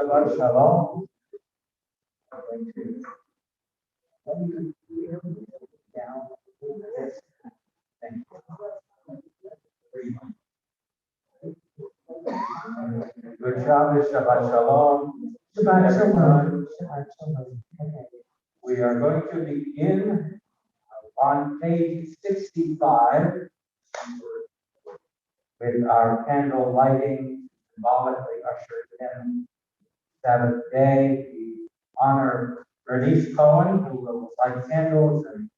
Shabbat Shalom. I'm going to let you down this. Thank you. Good Shabbos, Shabbat Shalom. Shabbat Shalom. Shabbat Shalom. Okay. We are going to begin on page 65 with our candle lighting, symbolically ushered in Sabbath day. We honor Bernice Cohen, who will light candles and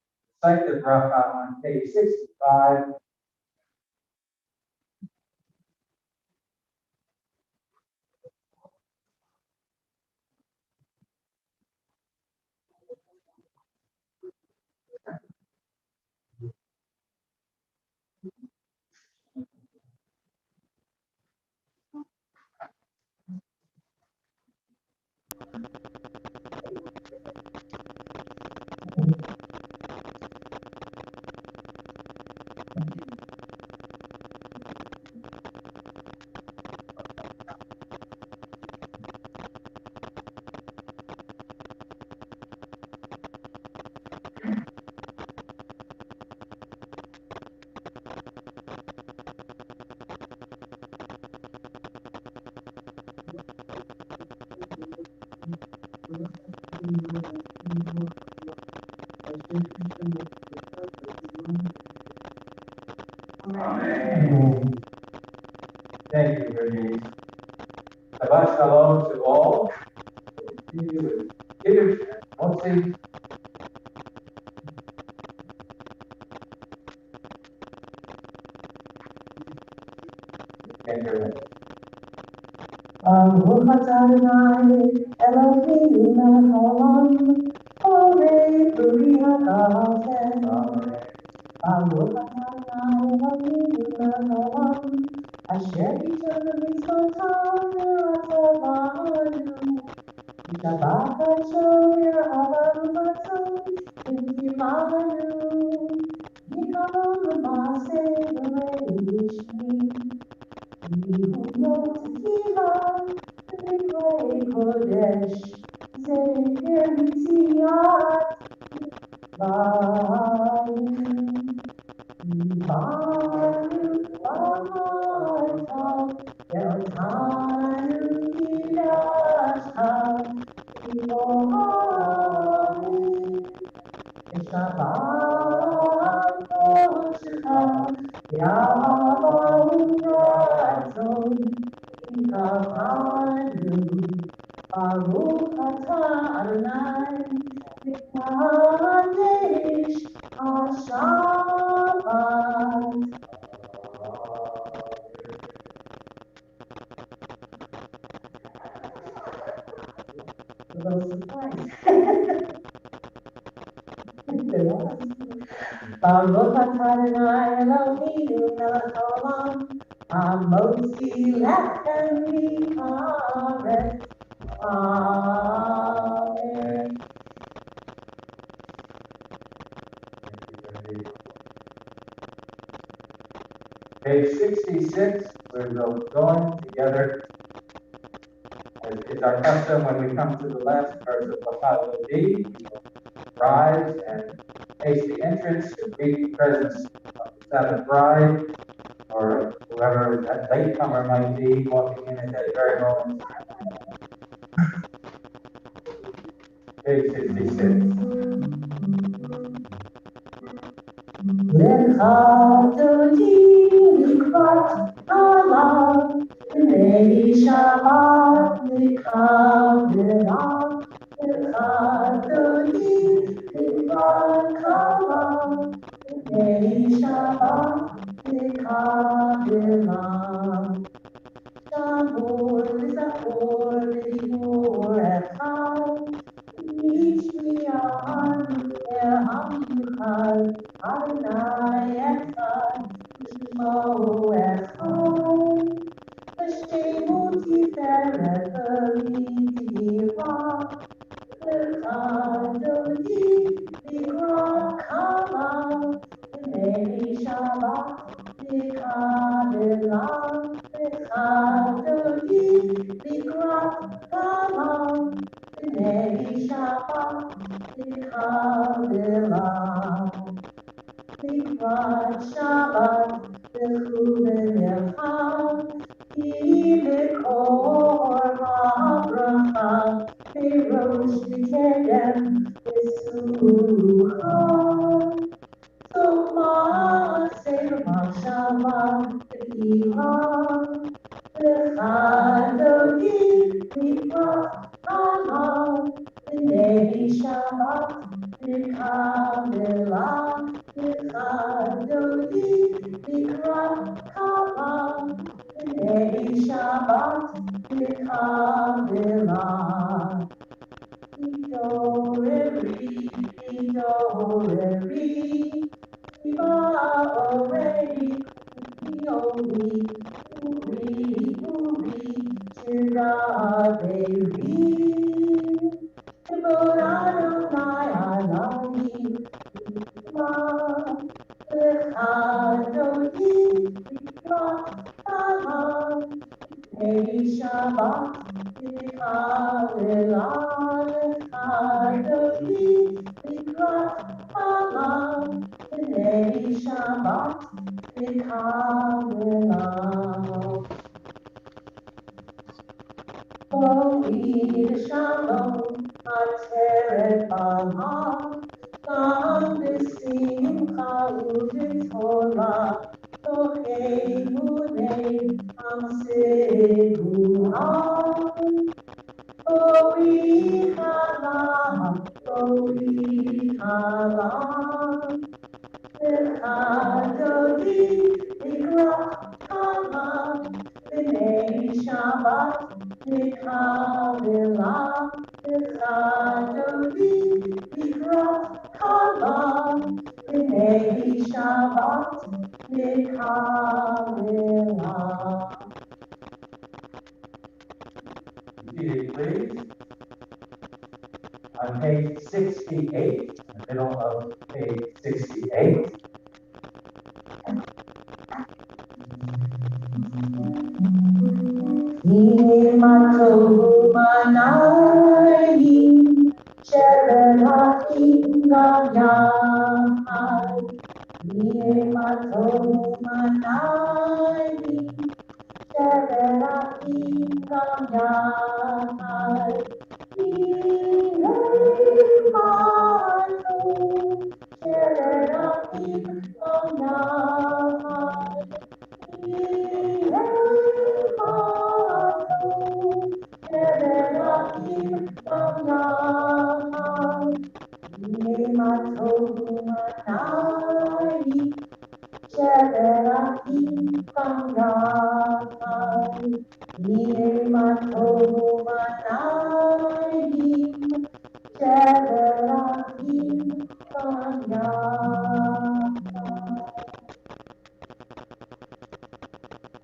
recite the bracha on page 65. Amen. Thank you, Bernice. Shabbat Shalom to all. Motzi. Can't hear that. Baruch atah Adonai Eloheinu melech haolam, borei b'riat ha'aseh. Baruch atah Adonai Eloheinu melech haolam, asher iteinu mitzvotav v'yiratav b'anu. Shabbat asher ha'avanu b'tzon v'kivanu. Yikaron l'maaseh v'rei ishmi. Kodesh, Zeker Mitziat, Baruch atah Adonai, Mekadesh HaShabbat. A little surprise. Baruch atah Adonai Eloheinu melech haolam, hamotzi lechem mi'aretz. Amen. Page 66, we're going together. It's our custom when we come to the last verse of Lachav D, we will rise and face the entrance to greet the presence of the Sabbath bride, or whoever that latecomer might be walking in at that very moment. Page 66. L'chadodi l'kvat alav, b'nei Shabbat l'kaverav. L'chadodi l'kvat alav, b'nei Shabbat l'kaverav. Shavur v'zachor v'dibur echad, Mishmiyan Hamichad, Adonai Echad, Shmo Echad. V'shemu tiferet v'mitzvah, L'chadodi l'krat kala, B'nei Shabbat l'kaverav. Erev Besuha. So Maaseh Shabbat Iha. L'chadodi Mikra Hama. L'nei Shabbat L'kavela. L'chadodi Mikra Hama. L'nei Shabbat L'kavela. Idoreri, idoreri, iba oreri, iori, uri, uri, shiraveri. Adonai Elohim, Ima, L'chadodi, Mikra, Hama. Hey Shabbat, L'kavela, L'chadodi, Mikra, Hama. Hey Shabbat, L'kavela. Holy Shalom, Ateret Bama, Gam B'Simcha U'B'Torah, Tochei Munei Am Seguhan. Ori Halam, L'chadodi Mikra Hama. L'nei Shabbat L'kavela. L'chadodi Mikra Hama. L'nei Shabbat L'kavela. Seated, please. On page 68, in the middle of page 68. Matov Manayim, Sherachim Gam Yahad. Matov Manayim, Sherachim Gam Yahad. Matov, Sherachim Gam Yahad.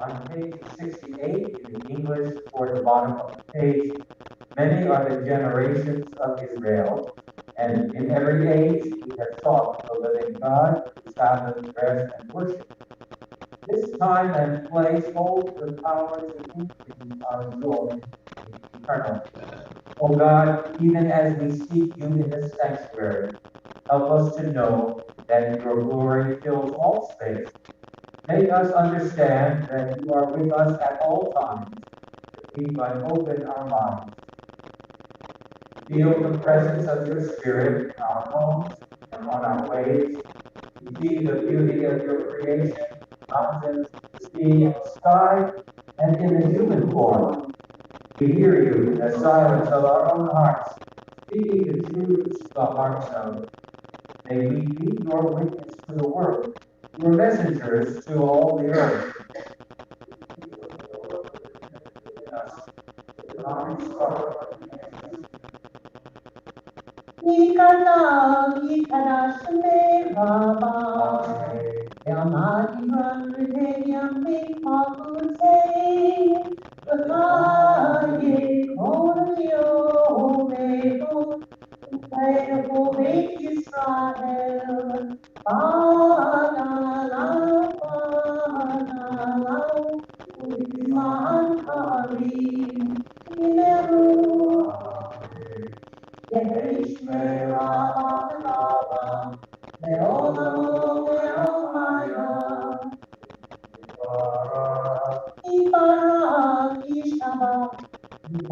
On page 68, in the English toward the bottom of the page, many are the generations of Israel, and in every age we have sought the living God, the Sabbath, rest, and worship. This time and place holds the power to increase our joy eternally. O God, even as we seek you in this sanctuary, help us to know that your glory fills all space. Make us understand that you are with us at all times, that we might open our minds. Feel the presence of your Spirit in our homes and on our ways. We see the beauty of your creation, mountains, the sea, and the sky, and in the human form. We hear you in the silence of our own hearts, speaking the truths the heart knows. May we be your witness to the world, your messengers to all the earth.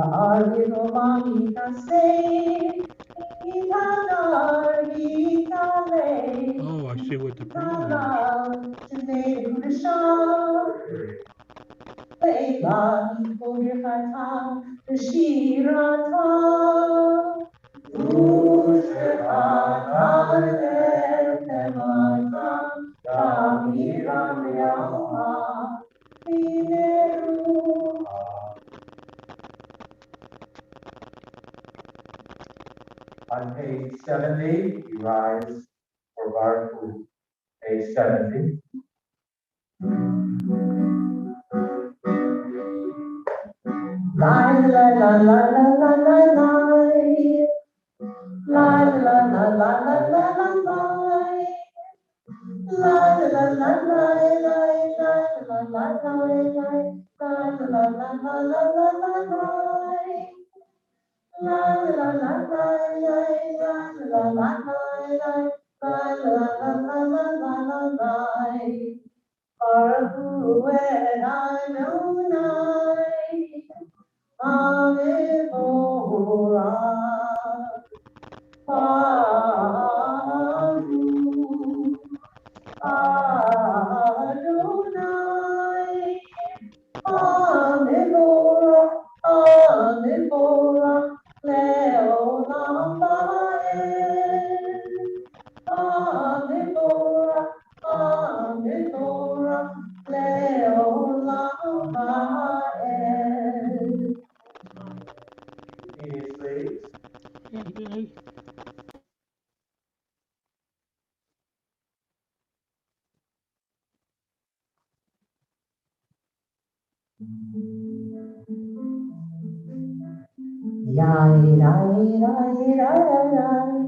Arino mamita say, Itanar, Itale, Oh, I see what the problem is. Itala, Today to the shop. Leila, Hifogirata, the Shirata. Ushekata, Temata, Kamiramya, Mineru. On page 70, we rise for Baruch. Page 70. La la la la la la la la. La la la la la la la la. La la la la la la la la la la la la. La la la la la la la la. Baruch Adonai, Amivorah, Baruch Adonai, Amivorah, Amivorah, Leolam Vaed. Amivorah, Amivorah, Leolam Vaed. Previously, Yai, yai, yai, yai, yai.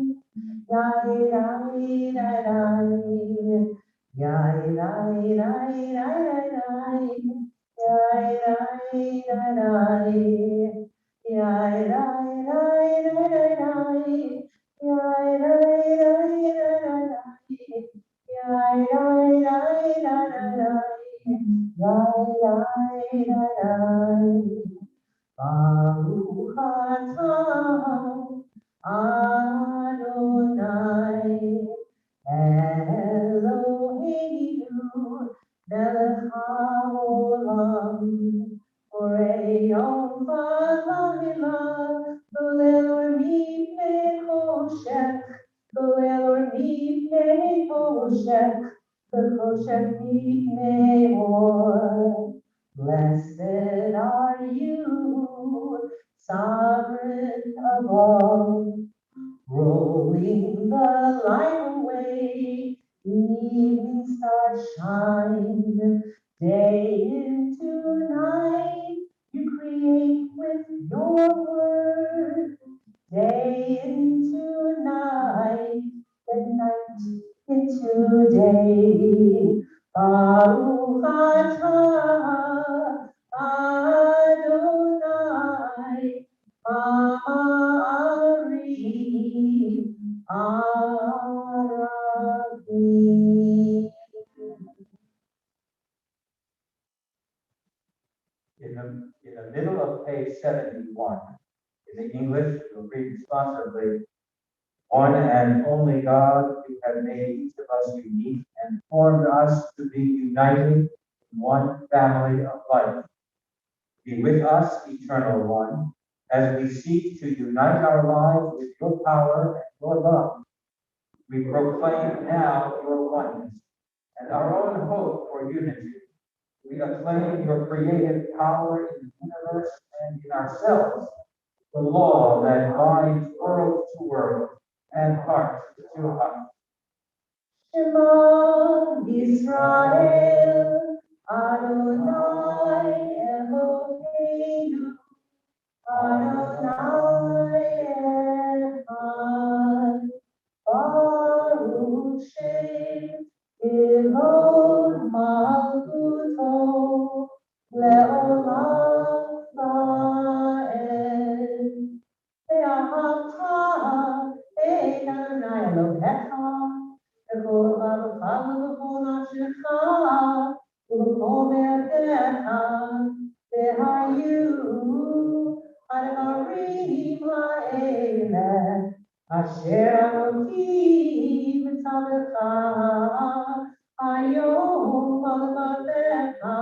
Yai, yai, yai, yai. Yai, yai, yai, yai, yai. Yai, yai, yai, yai. Yai, yai, yai, yai, yai. Yai, yai, yai, yai, yai. Yai, yai, yai, yai, yai. Yai, yai, yai, yai. Baruch atah Adonai Eloheinu melech haolam borei v'layla v'lelor mipnei choshech v'lelor mipnei choshech v'choshech mipnei or. Blessed are you, sovereign above, rolling the light away. Evening stars shine, day into night. You create with your word, day into night, and night into day. Baruch atah Adonai Ari Arabi. in the middle of page 71, in the English, you'll read responsibly, one and only God, you have made each of us unique and formed us to be united in one family of life. Be with us, eternal one, as we seek to unite our lives with your power and your love. We proclaim now your oneness and our own hope for unity. We acclaim your creative power in the universe and in ourselves, the law that binds world to world and heart to heart. Shema Israel, Adonai Eloheinu, Adonai Echad, Baruch Shem, Kivod Malkuto, Leolam Vaed. Ve'ahavta et Adonai Elohecha, בכל לבבך ובכל נפשך ובכל דרכך, והיו Asher Elohim tzadcha, Ayom alvavecha,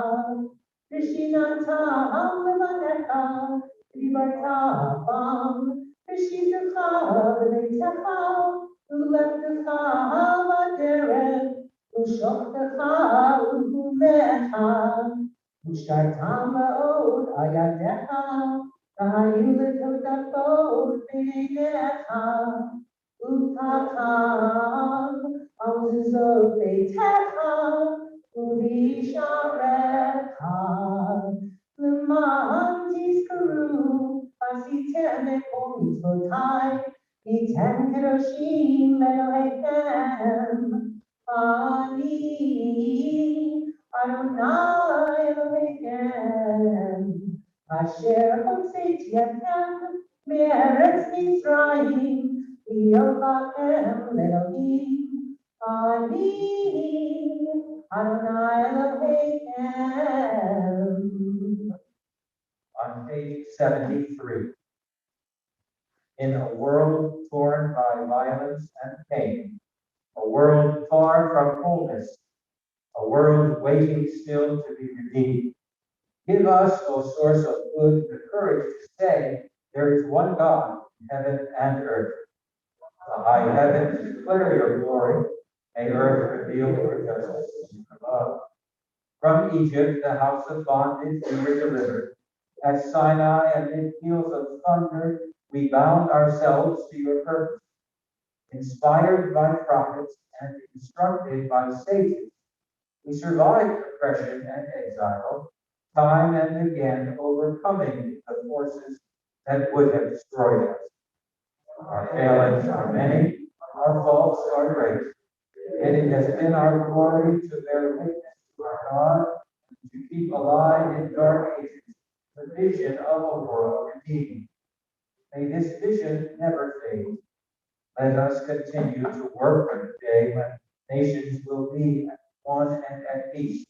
Rishinantam levanecha, Ribartam, Rishitecha v'leitecha, Ulechtecha v'derech, Ushochtecha u'humecha, Ushartam v'od ayadecha, V'hayuletotafot b'necha, Utatam, Amzuzot beitecha, Uvisharecha, L'man tizkaru, Vasitem ekol mitzvotai, Vitem kedoshim Elohechem, Ani Adonai Elohechem, Asher hotzeti atem me'eretz Mitzrayim, V'yotachem Elohim, Ani Adonai Elohechem. On page 73. In a world torn by violence and pain, a world far from wholeness, a world waiting still to be redeemed, give us, O source of good, the courage to say, there is one God in heaven and earth. The high heavens declare your glory, may earth reveal your justice above. From Egypt, the house of bondage, we were delivered. At Sinai, amid peals of thunder, we bound ourselves to your purpose. Inspired by prophets and instructed by sages, we survived oppression and exile, time and again overcoming the forces that would have destroyed us. Our failings are many, our faults are great, and it has been our glory to bear witness to our God, to keep alive in dark ages the vision of a world redeemed. May this vision never fade. Let us continue to work for the day when nations will be at one and at peace.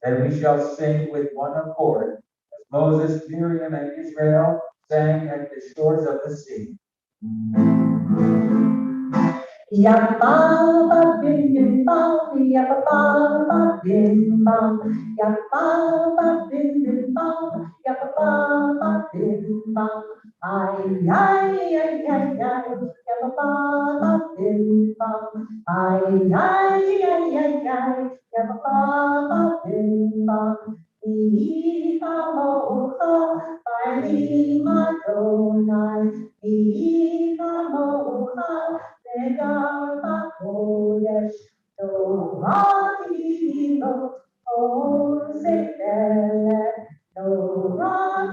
Then we shall sing with one accord, as Moses, Miriam, and Israel sang at the shores of the sea. Yapapa bim bim bam, yapapa bim bam, yapapa bim bim bam, yapapa bim bam. Ay ay ay ay ay, yapapa bim bam. Ay ay ay ay ay, yapapa bim bam. Ika mocha, ba'li madonai, Ika mocha. Negar bakodesh, Torah or Sefele, Torah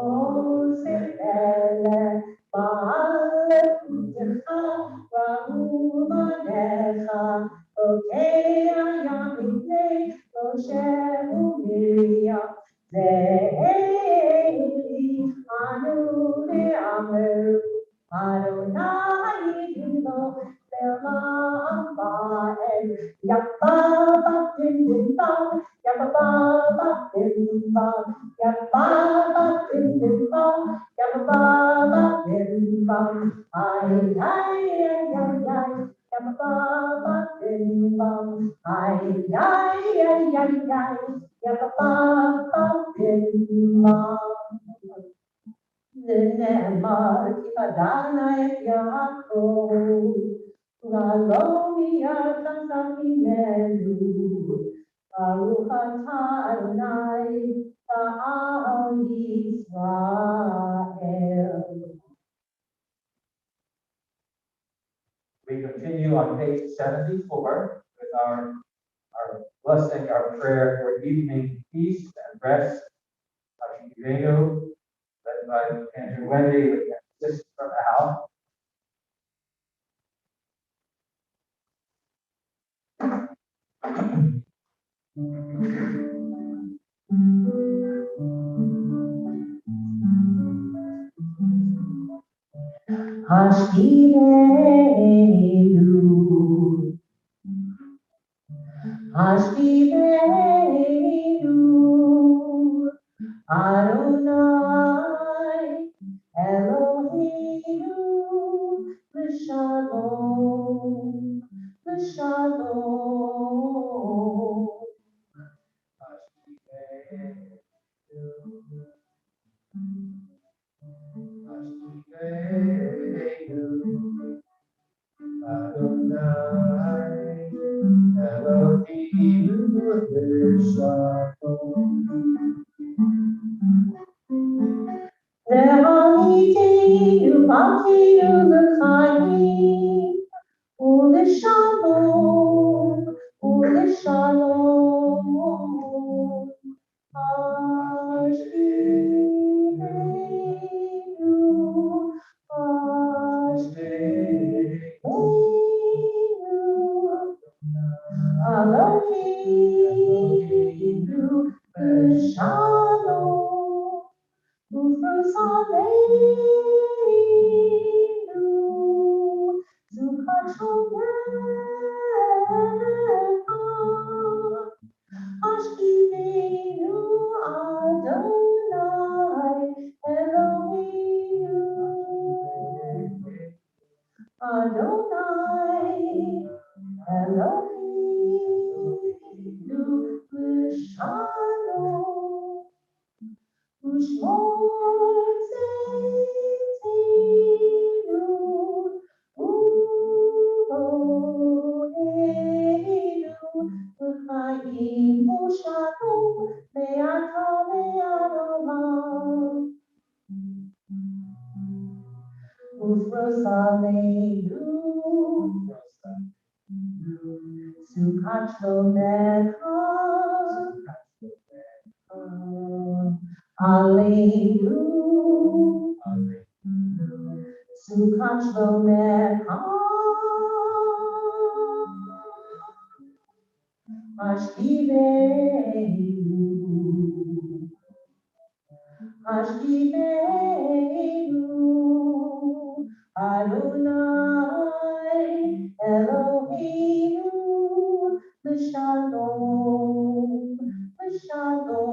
or Sefele, Ba'alekutecha, Ra'umanecha, Okei ayamine, Moshe u'Miriam, Ze'eli, Anu ve'ameru, Adonai Hilo, Selma Ambael, Yapapa Bim Bim Bam, Yapapa Bim Bam, Yapapa Bim Bim Bam, Yapapa Bim Bam, ay ay ay ay ay, Yapapa Bim Bam, ay ay ay ay ay, Yapapa Bim Bam. Ne'emar ki padana et Yaakov, U'Aloni atzam mimenu, Baruch atah Adonai, Ba'al Yisrael. We continue on page 74 with our blessing, our prayer for evening peace and rest. Ashivenu, led by Andrew Wendy, with assist from Al. Hashivenu, Adonai Eloheinu והניתנו בקיום לחיים, ולשלום, ולשלום. אשרינו, אשרינו, Eloheinu b'shalom, ufros aleinu, zuchat shomecha, ashkivenu Adonai Eloheinu, Adonai Eloheinu b'shalom, u'shmor tzidkenu, u'oheinu v'chayim u'shalom me'ata ve'ad olam. Ufros aleinu, Sukkot Shomecha, Aleinu, Sukkot Shomecha, Ashkivenu, Ashkivenu, Adonai Eloheinu, L'shalom, L'shalom.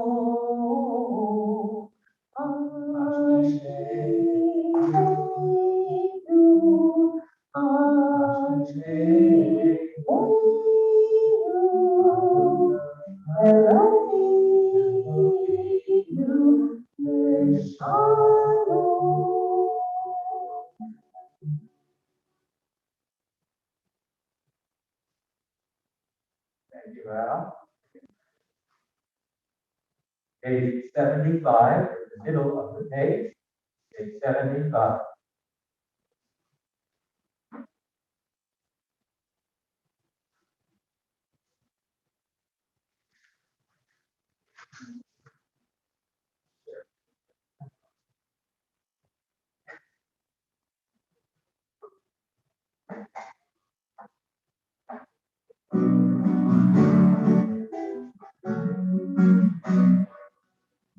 Ashkivenu, Ashkivenu, Eloheinu, L'shalom. Thank you, Al. Page 75, in the middle of the page, page 75.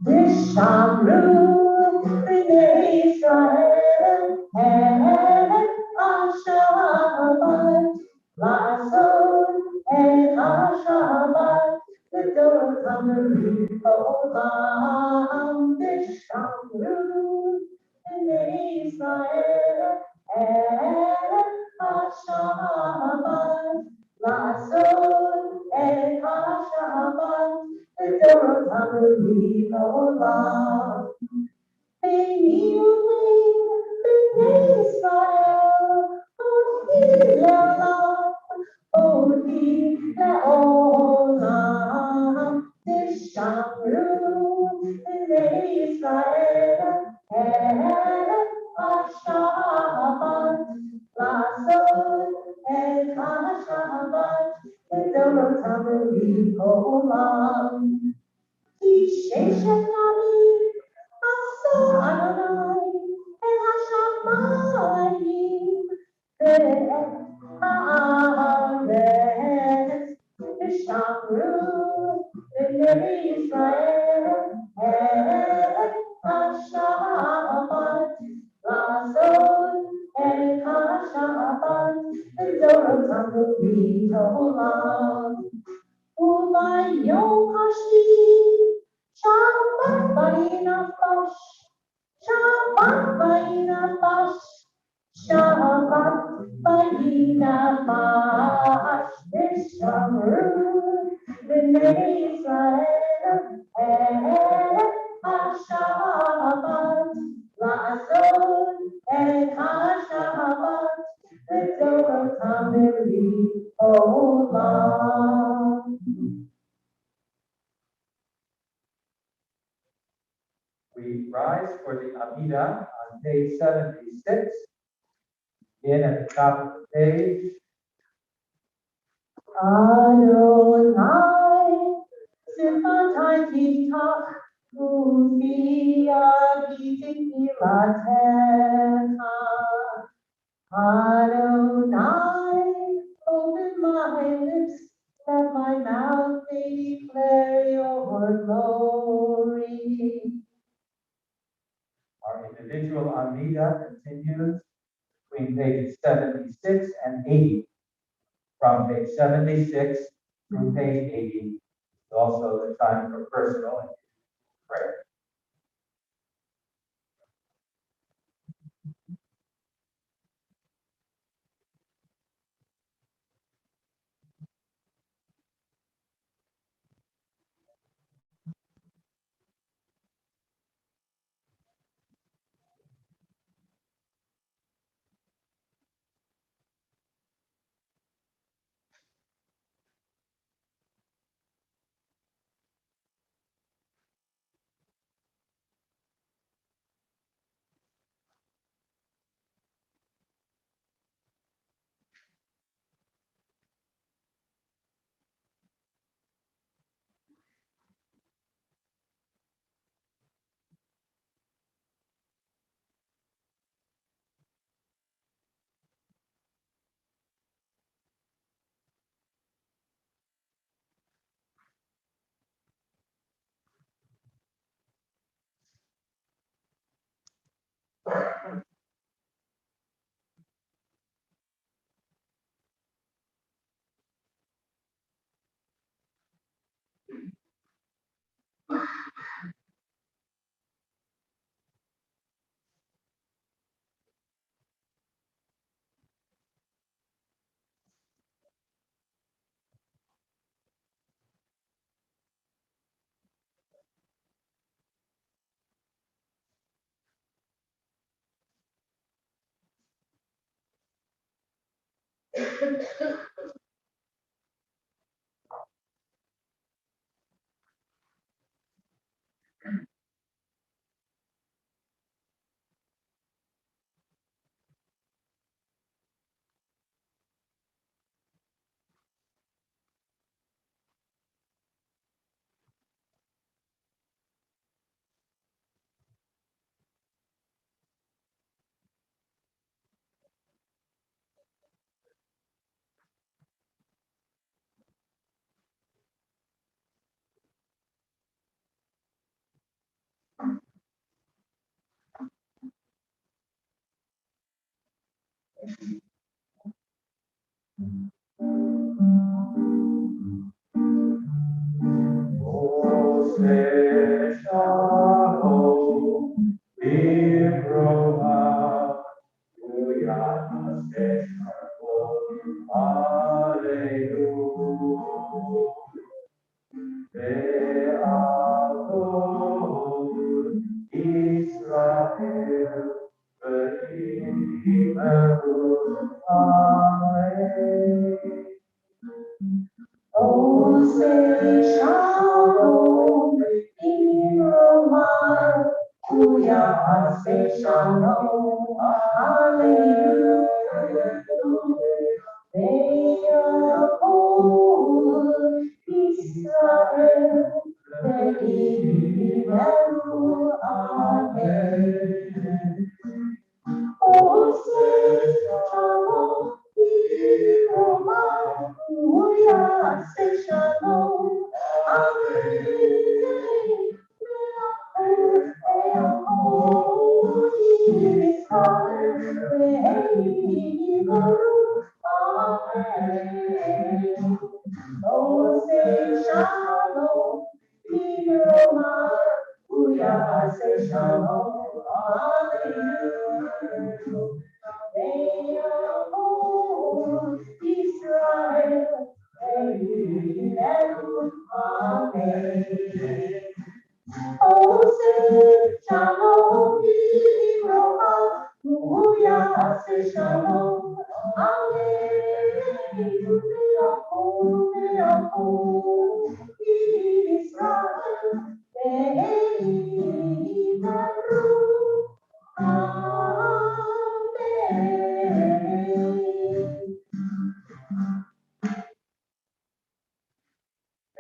Vishamru b'nei Israel Erev HaShabbat La'asot et HaShabbat L'dorot ha'merim ha'olam. Vishamru b'nei Israel Erev HaShabbat La'asot et HaShabbat L'dorot ha'merim ha'olam. Beini u'bein b'nei Yisrael, oti le'olam, oti le'olam. Tishamru b'nei Yisrael, erev HaShabbat, la'asot et HaShabbat, l'dorot ha'merim ha'olam. Ki sheshet yamim asa Adonai el hashamayim ve'et haaretz v'shamru b'nei Yisrael et hashabbat la'asot et hashabbat l'dorot ha'merim ha'olam. Ubayom hashvi, Shabbat vayinafash, Shabbat vayinafash, Shabbat vayinafash. Vishamru b'nei Yisrael erev HaShabbat, la'asot et HaShabbat l'dorot ha'merim ha'olam. We rise for for the Amida on page 76. Again, at the top of the page. Adonai, Sifatai Tiftach, Ufia Bitikilatecha. Adonai, open my lips, that my mouth may declare your glory. Our individual Amida continues between pages 76 and 80. From page 76 through page 80 is also the time for personal and prayer.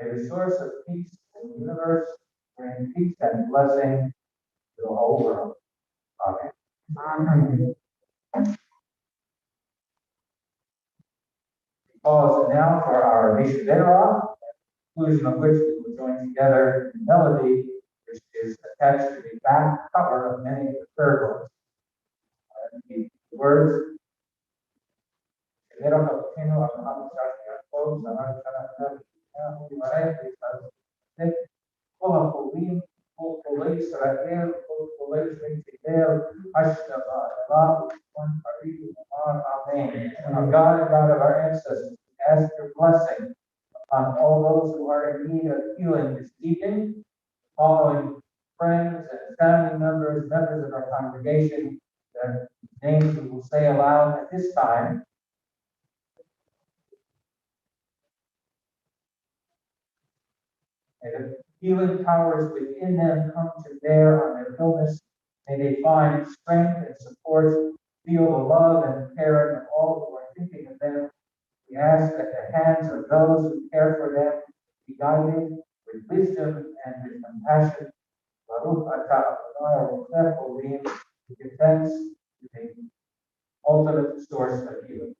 May the source of peace in the universe bring peace and blessing to the whole world. Amen. Amen. Pause now for our Mishnah Berurah, conclusion of which we will join together in melody, which is attached to the back cover of many of the third ones. The words, Erev Avinu Abraham Yitzchak Yaakov, Zahar Shalach Yaakov, Yivarech, כל החולים, כל חולי ישראל, כל חולי בני תבל, השתבה אליו, one party, Amen. And God and God of our ancestors, ask your blessing upon all those who are in need of healing this evening, following friends and family members, members of our congregation, their names we will say aloud at this time. May the healing powers within them come to bear on their illness. May they find strength and support, feel the love and caring of all who are thinking of them. We ask that the hands of those who care for them be guided with wisdom and with compassion. Baruch atah Adonai Elohim Olim, who gives thanks to the ultimate source of healing.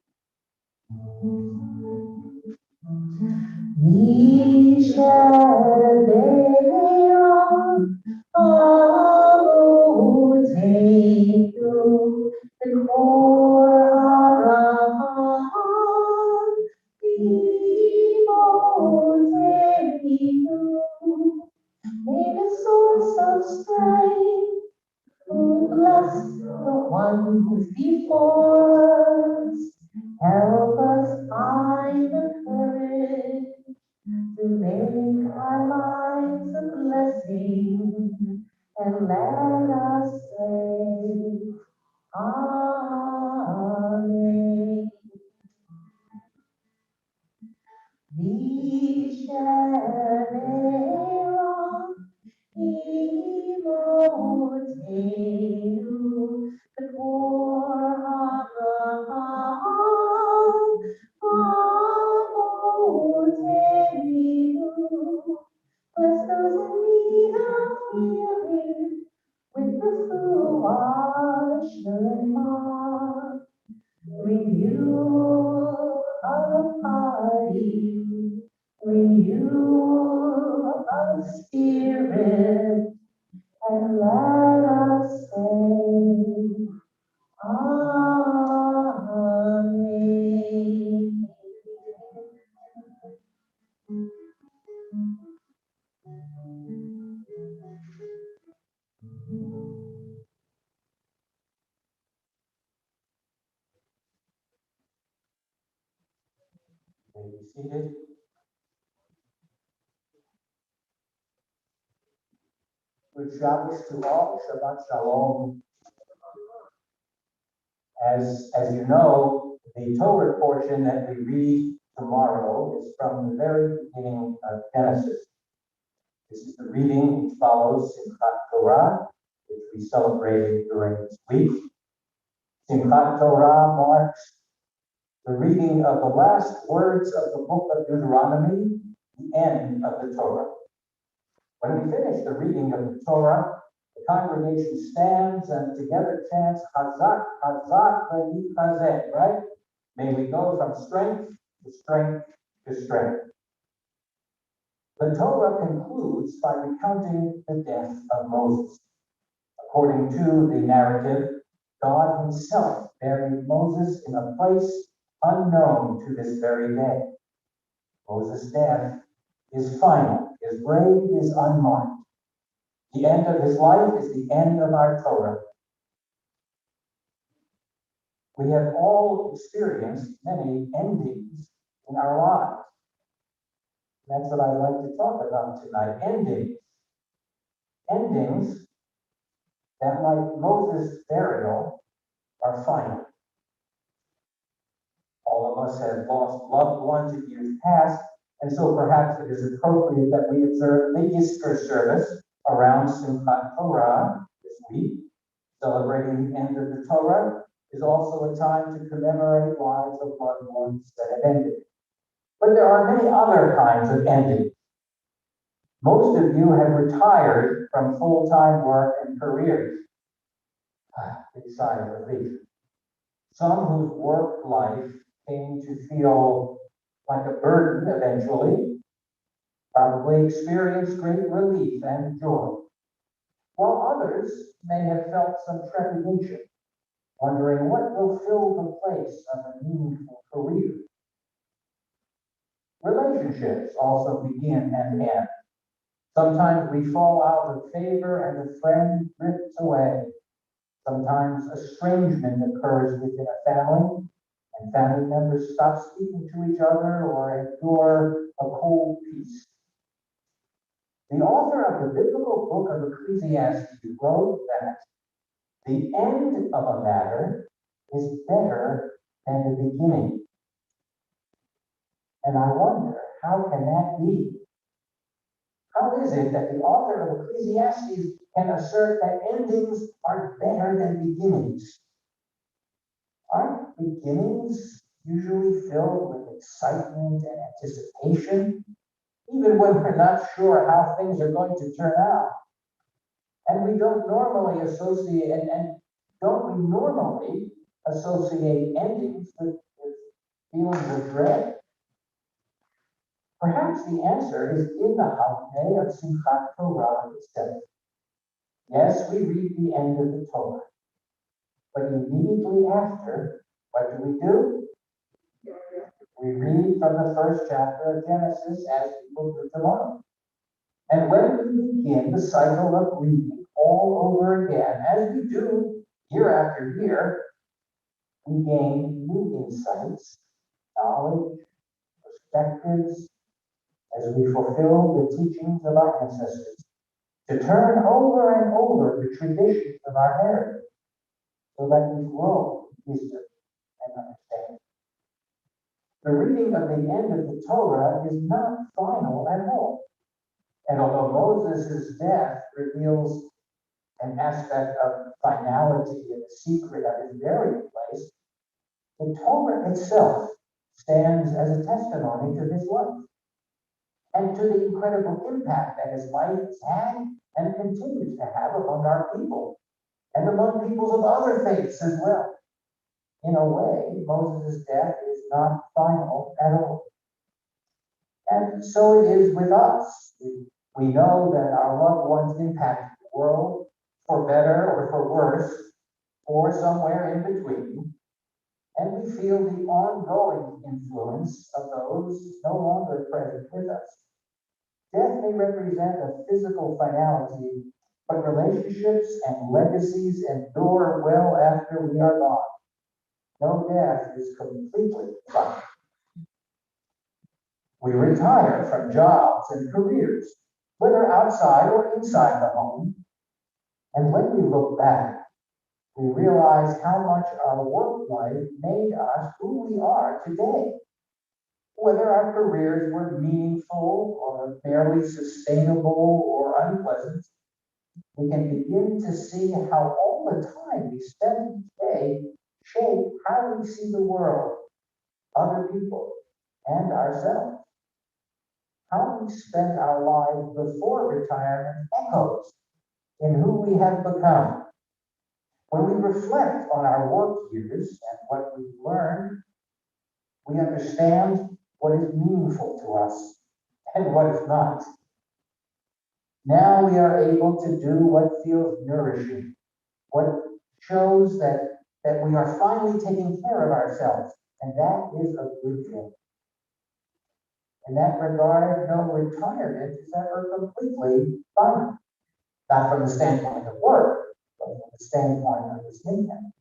May the source of strength who bless the one who's before us, help us find the courage to make our lives a blessing, and let us say, Amen. Bless those in need of healing with the foolish remark. Renewal of the body, renewal of the spirit, and let us say, Amen. May be seated. Good Shabbos to all. Shabbat Shalom. As you know, the Torah portion that we read tomorrow is from the very beginning of Genesis. This is the reading which follows Simchat Torah, which we celebrated during this week. Simchat Torah marks the reading of the last words of the book of Deuteronomy, the end of the Torah. When we finish the reading of the Torah, the congregation stands and together chants, Chazak, Chazak, Chazek, right? May we go from strength to strength to strength. The Torah concludes by recounting the death of Moses. According to the narrative, God himself buried Moses in a place unknown to this very day. Moses' death is final. His grave is unmarked. The end of his life is the end of our Torah. We have all experienced many endings in our lives. That's what I'd like to talk about tonight. Endings. Endings that, like Moses' burial, are final. All of us have lost loved ones in years past, and so perhaps it is appropriate that we observe the Easter service around Simchat Torah this week. Celebrating the end of the Torah is also a time to commemorate lives of loved ones that have ended. But there are many other kinds of endings. Most of you have retired from full-time work and careers. Big sigh of relief. Some whose work life came to feel like a burden eventually probably experienced great relief and joy, while others may have felt some trepidation, wondering what will fill the place of a meaningful career. Relationships also begin and end. Sometimes we fall out of favor and a friend drifts away. Sometimes estrangement occurs within a family, and family members stop speaking to each other or endure a cold peace. The author of the biblical book of Ecclesiastes wrote that the end of a matter is better than the beginning. And I wonder, how can that be? How is it that the author of Ecclesiastes can assert that endings are better than beginnings? Aren't beginnings usually filled with excitement and anticipation, even when we're not sure how things are going to turn out? And we don't normally associate, and don't we normally associate endings with feelings of dread? Perhaps the answer is in the holiday of Simchat Torah itself. Yes, we read the end of the Torah, but immediately after, what do? We read from the first chapter of Genesis as people do tomorrow. And when we begin the cycle of reading all over again, as we do year after year, we gain new insights, knowledge, perspectives, as we fulfill the teachings of our ancestors, to turn over and over the traditions of our heritage, so that we grow in wisdom and understanding. The reading of the end of the Torah is not final at all. And although Moses' death reveals an aspect of finality and the secret of his burial place, the Torah itself stands as a testimony to his life and to the incredible impact that his life has had and continues to have among our people and among peoples of other faiths as well. In a way, Moses' death is not final at all. And so it is with us. We know that our loved ones impact the world for better or for worse, or somewhere in between. And we feel the ongoing influence of those no longer present with us. Death may represent a physical finality, but relationships and legacies endure well after we are gone. No death is completely final. We retire from jobs and careers, whether outside or inside the home. And when we look back, we realize how much our work life made us who we are today. Whether our careers were meaningful or barely sustainable or unpleasant, we can begin to see how all the time we spend each day shape how we see the world, other people, and ourselves. How we spent our lives before retirement echoes in who we have become. When we reflect on our work years and what we've learned, we understand what is meaningful to us and what is not. Now we are able to do what feels nourishing, what shows that we are finally taking care of ourselves, and that is a good thing. In that regard, no retirement is ever completely final. Not from the standpoint of work, but from the standpoint of its impact.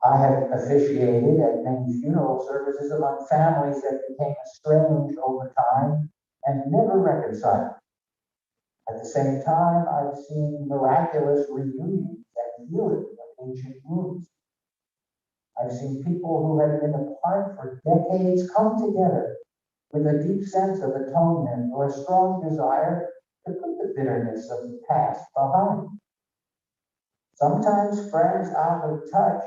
I have officiated at many funeral services among families that became estranged over time and never reconciled. At the same time, I've seen miraculous reunions and healing of ancient wounds. I've seen people who had been apart for decades come together with a deep sense of atonement or a strong desire to put the bitterness of the past behind. Sometimes friends out of touch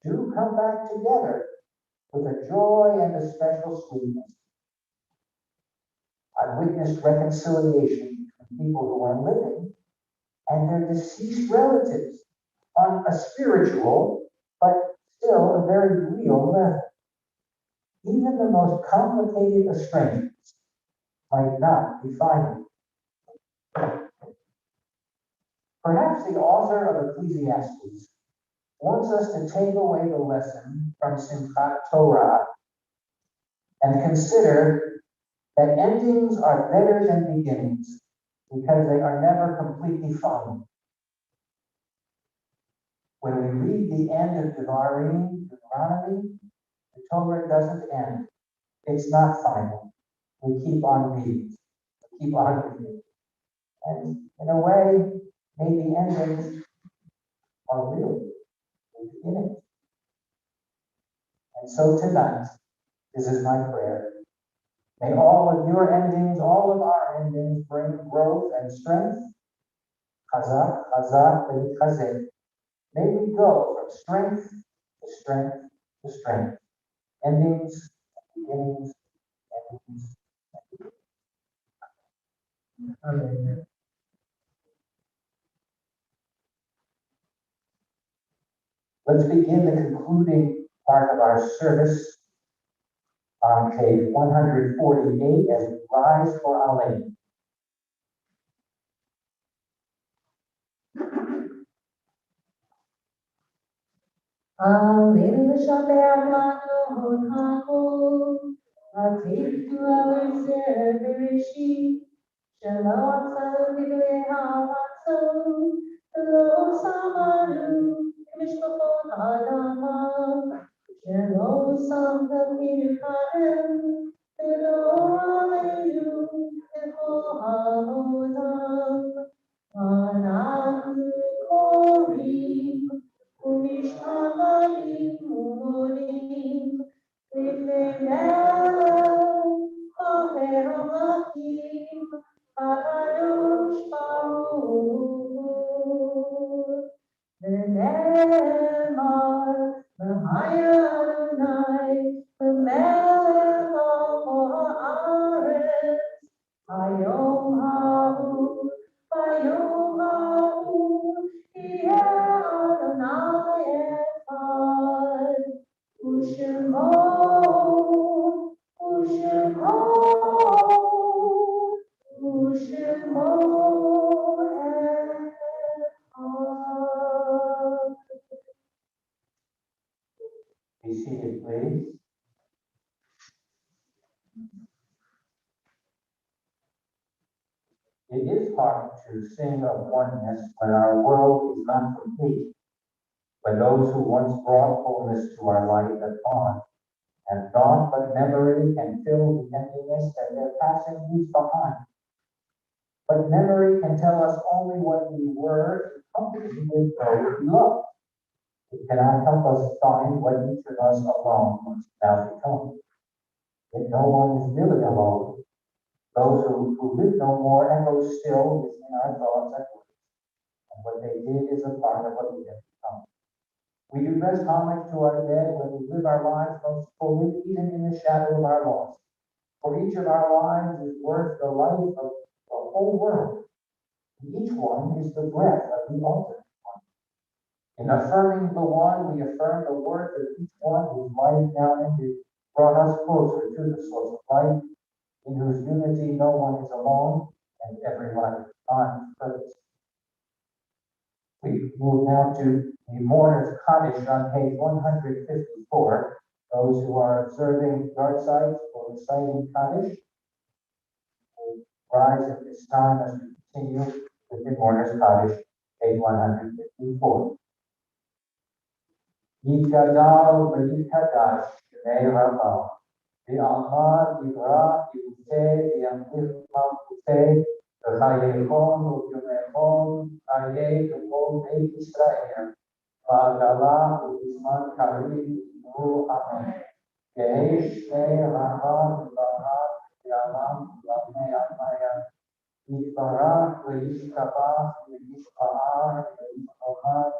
do come back together with a joy and a special sweetness. I've witnessed reconciliation between people who are living and their deceased relatives on a spiritual, but still a very real level. Even the most complicated estrangements might not be final. Perhaps the author of Ecclesiastes wants us to take away the lesson from Simchat Torah and consider that endings are better than beginnings because they are never completely final. When we read the end of Deuteronomy, the Torah doesn't end. It's not final. We keep on reading. We keep on reading. And in a way, maybe endings are really the beginnings. And so tonight, this is my prayer. May all of your endings, all of our endings bring growth and strength. Chazak, chazak, v'chazek. May we go from strength to strength to strength. Endings, beginnings, endings. Amen. Let's begin the concluding part of our service on page 148 as we rise for Alleluia. Alleluia, Shabbat, Atik to our Bereshit, Shalom, Salam, Bidwe, Havatzon, Shalom, Samaru, Mishpachot, Adama, Shalom, Samdam, Mirkanem, Shalom, Aleinu, Echol, Havodam, Anam, Korim, Umishamarim, Umorim, Be seated, please. It is hard to sing of oneness when our world is not complete, when those who once brought wholeness to our life have gone, and thought but memory can fill the emptiness that their passing leaves behind. But memory can tell us only what we were in company with those we loved. It cannot help us find what each of us alone must now become. Yet no one is really alone. Those who live no more echo still within our thoughts and words. And what they did is a part of what we have become. We do best homage to our dead when we live our lives most fully, even in the shadow of our loss. For each of our lives is worth the life of the whole world. Each one is the breath of the ultimate one. In affirming the one, we affirm the worth of each one whose life now ended brought us closer to the source of life, in whose unity no one is alone, and every life finds purpose. We move now to the Mourner's Kaddish on page 154. Those who are observing yard sites or reciting Kaddish will rise at this time as we continue with the Mourner's Kaddish, page 154. Yitgadal v'yitgadash Shnei Rabbah. V'amad yivra yivuseh v'yamlich malchuseh v'chayechon u'yumechon ayeh v'kol Beit Yisrael v'agalah u'bizman karim yivru amen. Yehi Shnei Rabbah v'barach v'yalam v'lamei amaya yitbarach v'yishkabach v'yishpa'ar v'yishkomad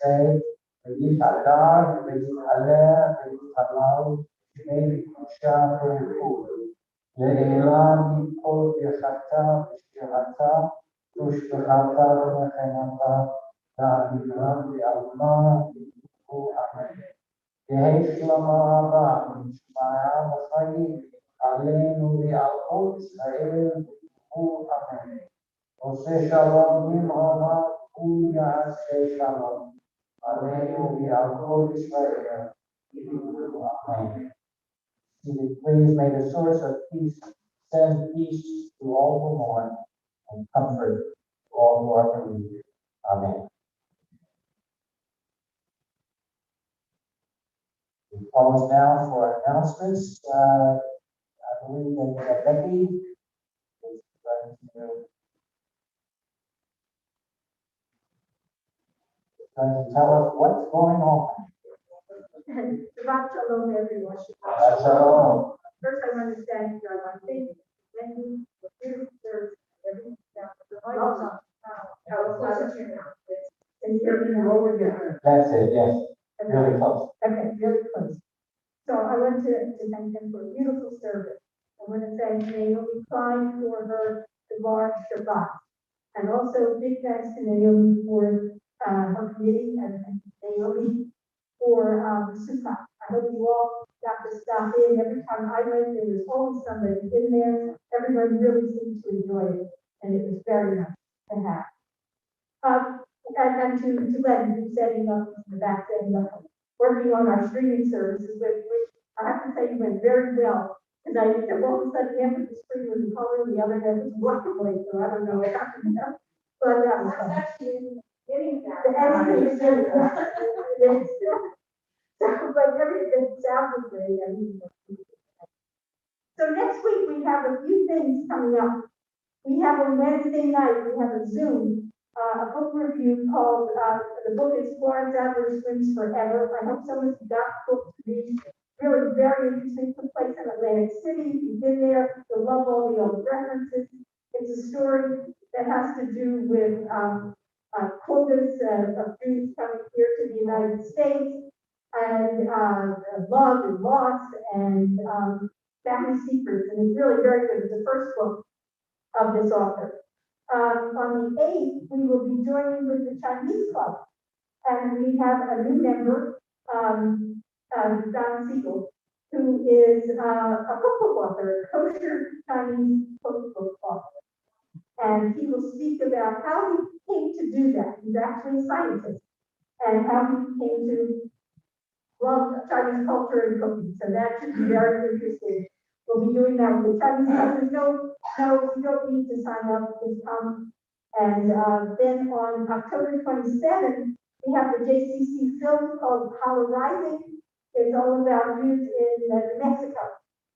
say, V'yitadar, v'yithaleh, v'yithalal, v'yithalel, v'yithalel, Le'ela mikol v'yachata, v'shirata, v'shirata, v'mechenata, v'amira, v'alma, v'yiku, amen. Yehi shlama haba, v'shmaya v'chayim, aleinu v'al kol Yisrael, v'yiku, amen. Ose shalom v'imroma, u'yaseh shalom, aleinu v'al kol Yisrael, v'yiku, amen. Please may the source of peace send peace to all who mourn and comfort to all who are bereaved. Amen. We pause now for announcements. I believe that Becky is going to tell us what's going on. Shabbat shalom, everyone. Shabbat shalom. First, I want to thank my faith, many, the beautiful church, every staff, the Bible. And you hear me now? That's it, yes. Really close. Okay, really close. So I want to thank them for a beautiful service. I want to thank Naomi Klein for her Devar Shabbat. And also big thanks to Naomi for her committee and Naomi for Sukkot. I hope you all got to stop in. Every time I went, there was always somebody in there. Everybody really seemed to enjoy it, and it was very nice to have. And to Len, who's setting up in the back, setting up, working on our streaming services, which I have to say went very well. Because I all of a sudden half of the screen was in color, the other half was black and white, so I don't know what happened there. But that's actually getting that. The editing is getting that. So, but everything sounded great. So next week we have a few things coming up. We have on Wednesday night, we have a Zoom, a book review called, the book is Florence Adler Swims Forever. I hope some of you got the book to read. Really very interesting. Took place in Atlantic City. If you've been there, you'll love all the old references. It's a story that has to do with quotas of Jews coming here to the United States, and love and loss and family secrets. And it's really very good. It's the first book of this author. On the 8th, we will be joining with the Chinese Club. And we have a new member, Don Siegel, who is a cookbook author, a kosher Chinese cookbook author. And he will speak about how he came to do that. He's actually a scientist. And how he came to love Chinese culture and cooking. So that should be very interesting. We'll be doing that with the Chinese customers. No, you don't need to sign up, just come. And then on October 27th, we have the JCC film called Hollow Rising. It's all about Jews in New Mexico.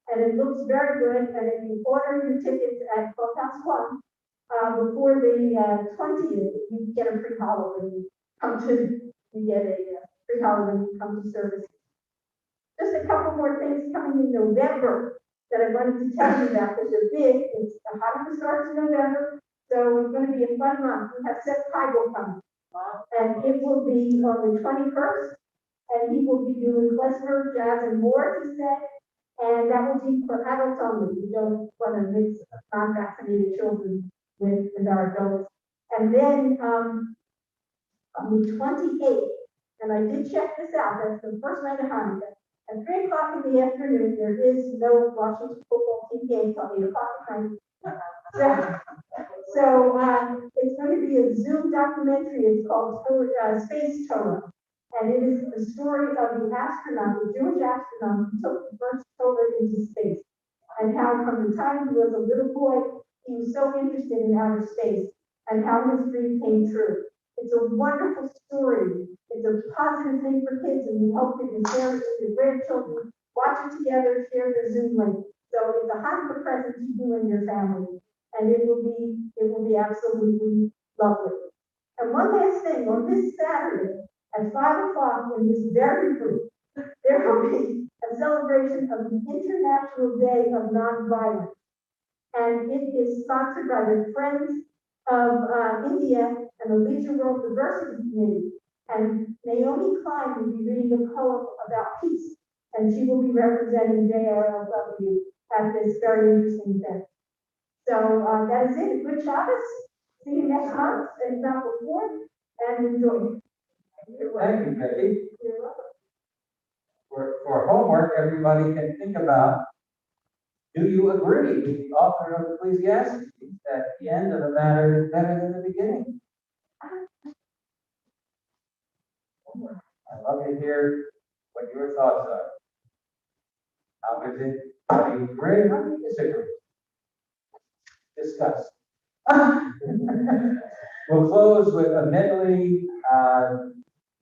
And it looks very good. And if you order your tickets at Clubhouse One before the 20th, you get a free hollow when you come to, you get a free hollow when you come to service. Just a couple more things coming in November that I wanted to tell you about because they're big. It's the Hanukkah starts in November, so it's going to be a fun month. We have Seth Heigl coming, and it will be on the 21st, and he will be doing klezmer, jazz, and more, he said, and that will be for adults only. We don't want to mix non-vaccinated children with our adults. And then on the 28th, and I did check this out, that's the first night of Hanukkah. At 3 o'clock in the afternoon, there is no Washington football team game until 8 o'clock at night. So it's going to be a Zoom documentary. It's called Space Torah. And it is the story of the astronaut, the Jewish astronaut who took the first Torah into space. And how from the time he was a little boy, he was so interested in outer space and how his dream came true. It's a wonderful story. It's a positive thing for kids, and we hope that your parents and your grandchildren watch it together, share the Zoom link. So it's a Hanukkah present to you and your family, and it will be absolutely lovely. And one last thing, on this Saturday at 5 o'clock in this very group, there will be a celebration of the International Day of Nonviolence, and it is sponsored by the Friends of India and the Leisure World Diversity Committee. And Naomi Klein will be reading a poem about peace, and she will be representing JRLW at this very interesting event. So that is it. Good Shabbos. See you next month, if not before, and enjoy. Thank you, Becky. You're welcome. For homework, everybody can think about, do you agree with the author of Ecclesiastes that the end of the matter is better than the beginning? I'd love to hear what your thoughts are. How do you agree? How do you disagree? Discuss. We'll close with a medley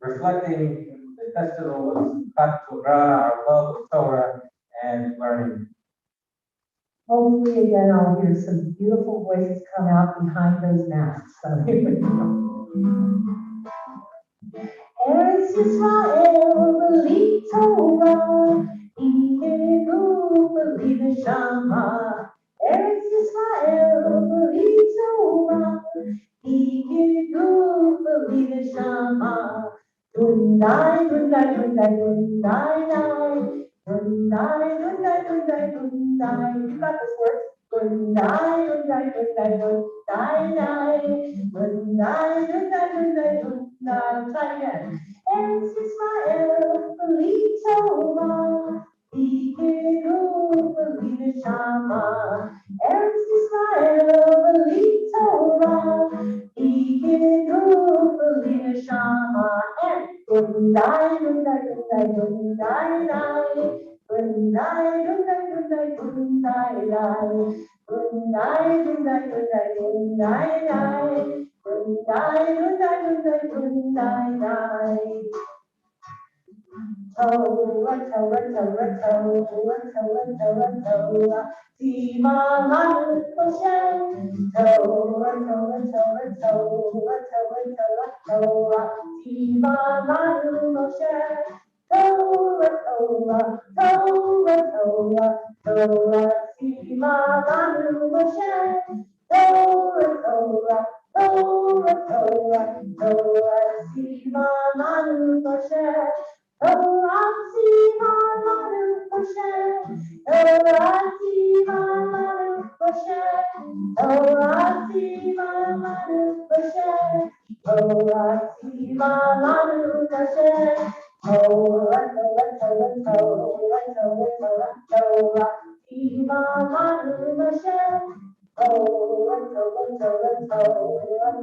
reflecting the festival of Simchat Torah, our love of Torah and learning. Hopefully, again, I'll hear some beautiful voices come out behind those masks. So here we go. Eretz Yisrael, believe Torah, Ikegu, believe Neshama. Eretz Yisrael, believe Torah, Ikegu, believe Neshama. Dundai, dundai, dundai, dundai, dundai. Dundai, dundai, dundai, dundai. You got this word? Dundai, dundai, dundai, dundai, dundai. Dundai, dundai, dundai, dundai. Try again. Eretz Yisrael, believe Torah. Ikegu, believe Neshama. Eretz Yisrael, believe Torah. Ikegu, believe Neshama. And Dundai, dundai, dundai, dundai, dundai. Dundai, dundai, dundai, dundai, dundai. Dundai, dundai, dundai, dundai, dundai. Dundai, dundai, dundai, dundai, dundai. Torah, Torah, Torah, Torah, Torah, Torah, Torah. Tima Manu Hashem. Torah, Torah, Torah, Torah, Torah, Torah, Torah. Tima Manu Hashem. Torah, Torah, Torah, Torah, Torah. Tima Manu Hashem. Torah, Torah, Torah, Torah, Torah. Tima Manu Hashem. Orati Manu Hashem, Orati Manu Hashem, Orati Manu Hashem, Orati Manu Hashem, Torah, Torah, Torah, Torah, Torah, Torah, Manu Hashem, Torah, Torah, Torah, Torah,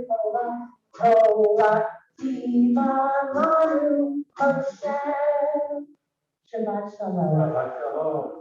Torah, Torah. Manu Hashem. Shabbat shalom. Shabbat shalom.